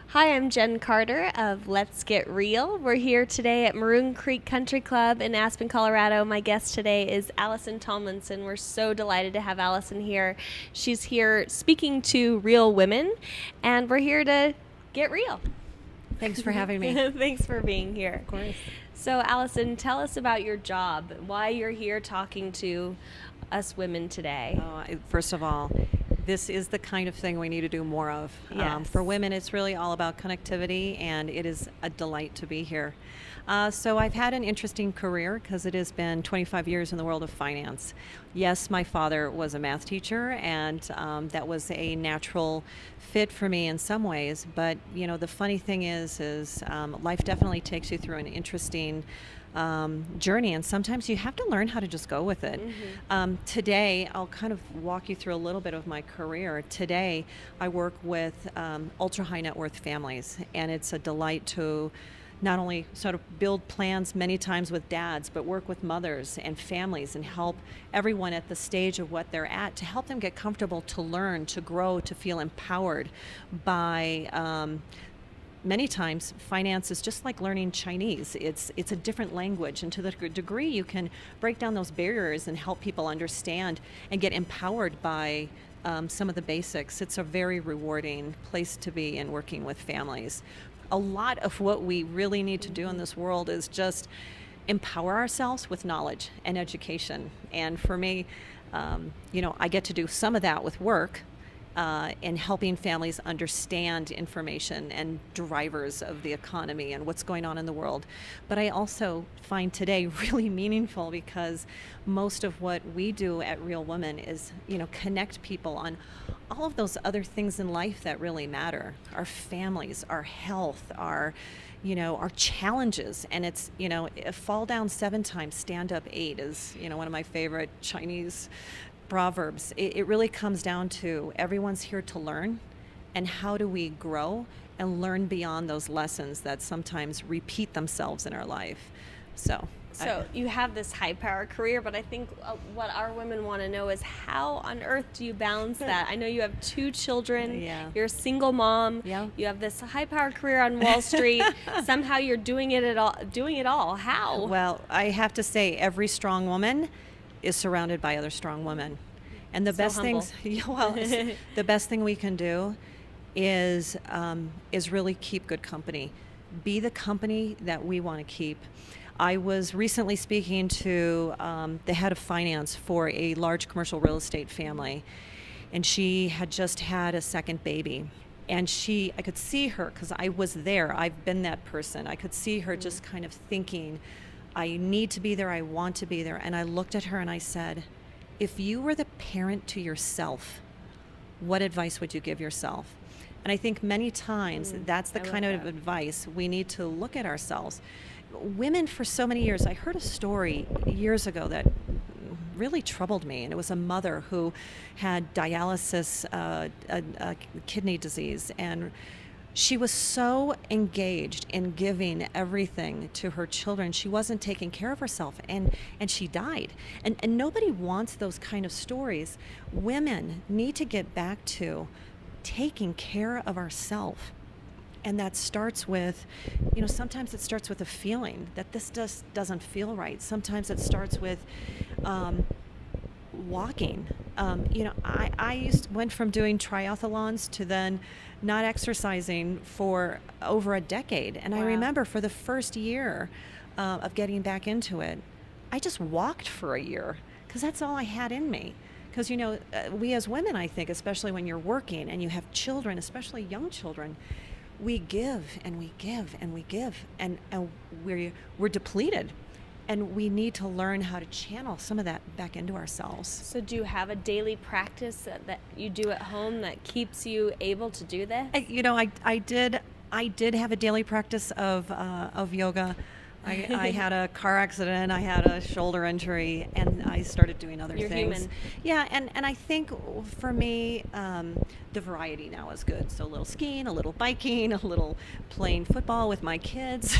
Hi, I'm Jen Carter of Let's Get Real. We're here today at Maroon Creek Country Club in Aspen, Colorado. My guest today is Allison Tomlinson. We're so delighted to have Allison here. She's here speaking to real women, and we're here to get real. Thanks for having me. Thanks for being here. Of course. So, Allison, tell us about your job, why you're here talking to us women today. First of all, this is the kind of thing we need to do more of. Yes. For women, it's really all about connectivity, and it is a delight to be here. So I've had an interesting career because it has been 25 years in the world of finance. Yes, my father was a math teacher, and that was a natural fit for me in some ways. But the funny thing is life definitely takes you through an interesting journey, and sometimes you have to learn how to just go with it. Mm-hmm. Today, I'll kind of walk you through a little bit of my career. Today, I work with ultra high net worth families, and it's a delight to not only sort of build plans many times with dads, but work with mothers and families and help everyone at the stage of what they're at to help them get comfortable, to learn, to grow, to feel empowered by many times finance is just like learning Chinese. It's a different language, and to the degree you can break down those barriers and help people understand and get empowered by some of the basics, it's a very rewarding place to be in working with families. A lot of what we really need to do in this world is just empower ourselves with knowledge and education. And for me, I get to do some of that with work, in helping families understand information and drivers of the economy and what's going on in the world. But I also find today really meaningful because most of what we do at Real Women is, connect people on all of those other things in life that really matter. Our families, our health, our challenges. And it's, fall down 7 times, stand up 8 is, one of my favorite Chinese proverbs. It really comes down to everyone's here to learn, and how do we grow and learn beyond those lessons that sometimes repeat themselves in our life. So You have this high power career, but I think what our women want to know is how on earth do you balance that? I know you have 2 children. Yeah. You're a single mom. Yeah. You have this high power career on Wall Street. Somehow you're doing it all. How? Well, I have to say every strong woman is surrounded by other strong women. And the So best humble. things, the best thing we can do is really keep good company. Be the company that we want to keep. I was recently speaking to the head of finance for a large commercial real estate family, and she had just had a second baby. And I could see her, because I was there, I've been that person. I could see her just kind of thinking, I need to be there, I want to be there. And I looked at her and I said, if you were the parent to yourself, what advice would you give yourself? And I think many times that's the kind of advice we need to look at ourselves. Women for so many years, I heard a story years ago that really troubled me, and it was a mother who had dialysis, a kidney disease, and she was so engaged in giving everything to her children. She wasn't taking care of herself, and she died. And nobody wants those kind of stories. Women need to get back to taking care of ourselves. And that starts with, sometimes it starts with a feeling that this just doesn't feel right. Sometimes it starts with walking. I went from doing triathlons to then not exercising for over a decade. And Wow. I remember for the first year of getting back into it, I just walked for a year because that's all I had in me. Because, we as women, I think, especially when you're working and you have children, especially young children, we give and we give and we give, and we're depleted. And we need to learn how to channel some of that back into ourselves. So do you have a daily practice that you do at home that keeps you able to do this? I did have a daily practice of yoga. I had a car accident, I had a shoulder injury, and I started doing other You're things. human. Yeah, and I think for me, the variety now is good. So a little skiing, a little biking, a little playing football with my kids.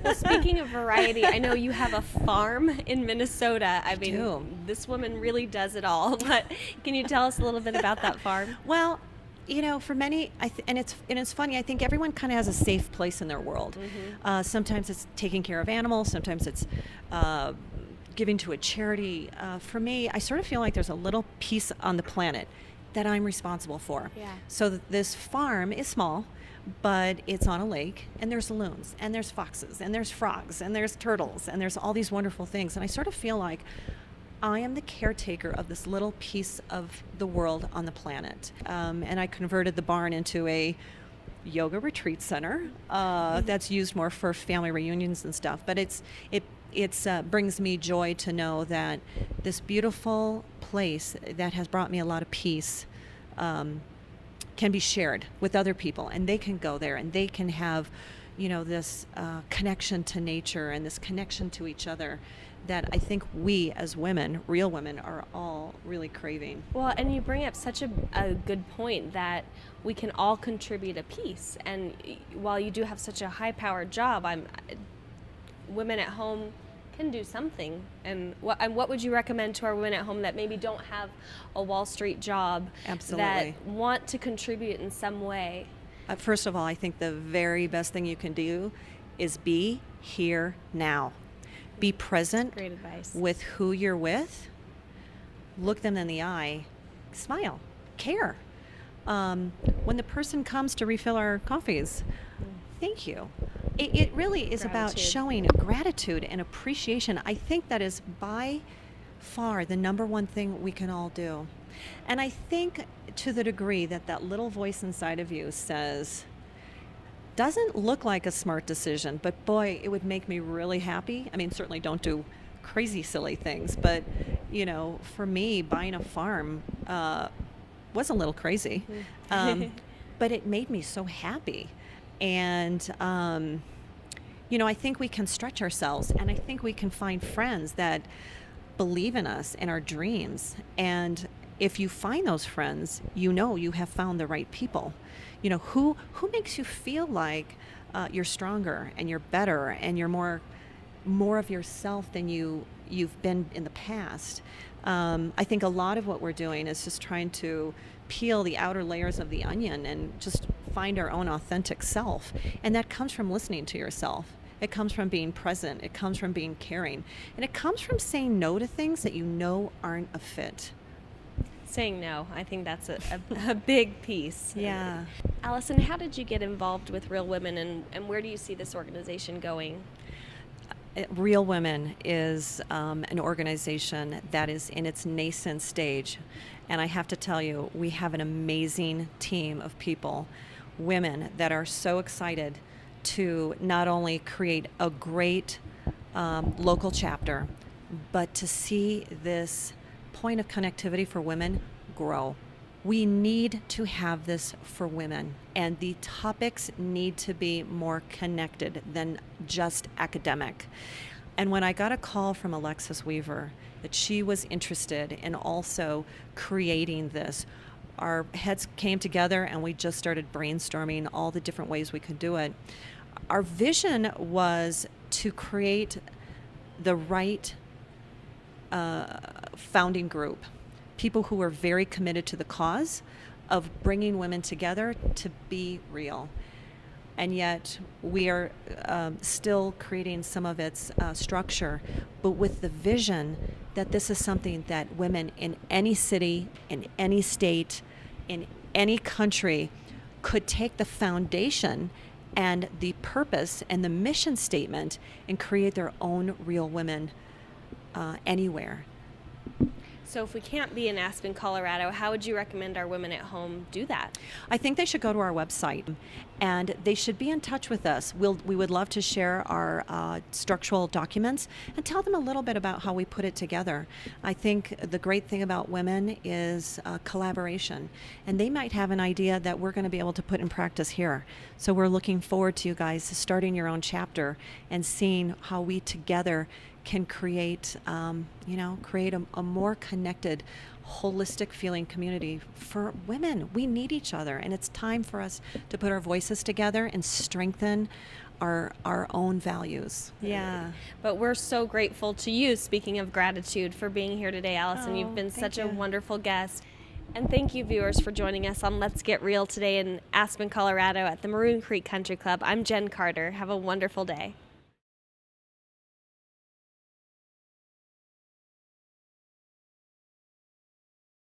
Well, speaking of variety, I know you have a farm in Minnesota. I mean, do. this woman really does it all. But can you tell us a little bit about that farm? Well, For many, and it's funny. I think everyone kind of has a safe place in their world. Sometimes it's taking care of animals. Sometimes it's giving to a charity. For me, I sort of feel like there's a little piece on the planet that I'm responsible for. Yeah. So this farm is small, but it's on a lake, and there's loons, and there's foxes, and there's frogs, and there's turtles, and there's all these wonderful things. And I sort of feel like I am the caretaker of this little piece of the world on the planet. And I converted the barn into a yoga retreat center that's used more for family reunions and stuff. But it brings me joy to know that this beautiful place that has brought me a lot of peace can be shared with other people, and they can go there and they can have, this connection to nature and this connection to each other that I think we as women, real women, are all really craving. Well, and you bring up such a good point that we can all contribute a piece. And while you do have such a high-powered job, women at home can do something. And what would you recommend to our women at home that maybe don't have a Wall Street job, Absolutely, that want to contribute in some way? First of all, I think the very best thing you can do is be here now. Be present. Great advice. With who you're with. Look them in the eye. Smile. Care. When the person comes to refill our coffees, thank you. It really is about Gratitude. showing gratitude and appreciation. I think that is by far the number one thing we can all do. And I think to the degree that little voice inside of you says, doesn't look like a smart decision, but boy, it would make me really happy. I mean, certainly don't do crazy, silly things, but, for me, buying a farm was a little crazy, but it made me so happy. And, I think we can stretch ourselves, and I think we can find friends that believe in us and our dreams. And if you find those friends, you have found the right people. Who makes you feel like you're stronger and you're better and you're more of yourself than you've been in the past. I think a lot of what we're doing is just trying to peel the outer layers of the onion and just find our own authentic self. And that comes from listening to yourself. It comes from being present. It comes from being caring. And it comes from saying no to things that aren't a fit. Saying no, I think that's a big piece. Yeah. Allison, how did you get involved with Real Women, and where do you see this organization going? Real Women is an organization that is in its nascent stage. And I have to tell you, we have an amazing team of people, women that are so excited to not only create a great local chapter, but to see this point of connectivity for women grow. We need to have this for women, and the topics need to be more connected than just academic. And when I got a call from Alexis Weaver that she was interested in also creating this, our heads came together and we just started brainstorming all the different ways we could do it. Our vision was to create the right founding group, people who are very committed to the cause of bringing women together to be real. And yet we are still creating some of its structure, but with the vision that this is something that women in any city, in any state, in any country could take the foundation and the purpose and the mission statement and create their own Real Women anywhere. So if we can't be in Aspen, Colorado, how would you recommend our women at home do that? I think they should go to our website and they should be in touch with us. We would love to share our structural documents and tell them a little bit about how we put it together. I think the great thing about women is collaboration, and they might have an idea that we're going to be able to put in practice here. So we're looking forward to you guys starting your own chapter and seeing how we together can create, a more connected, holistic feeling community for women. We need each other, and it's time for us to put our voices together and strengthen our own values. Yeah. But we're so grateful to you, speaking of gratitude, for being here today, Allison. You've been such a wonderful guest. And thank you, viewers, for joining us on Let's Get Real today in Aspen, Colorado at the Maroon Creek Country Club. I'm Jen Carter. Have a wonderful day.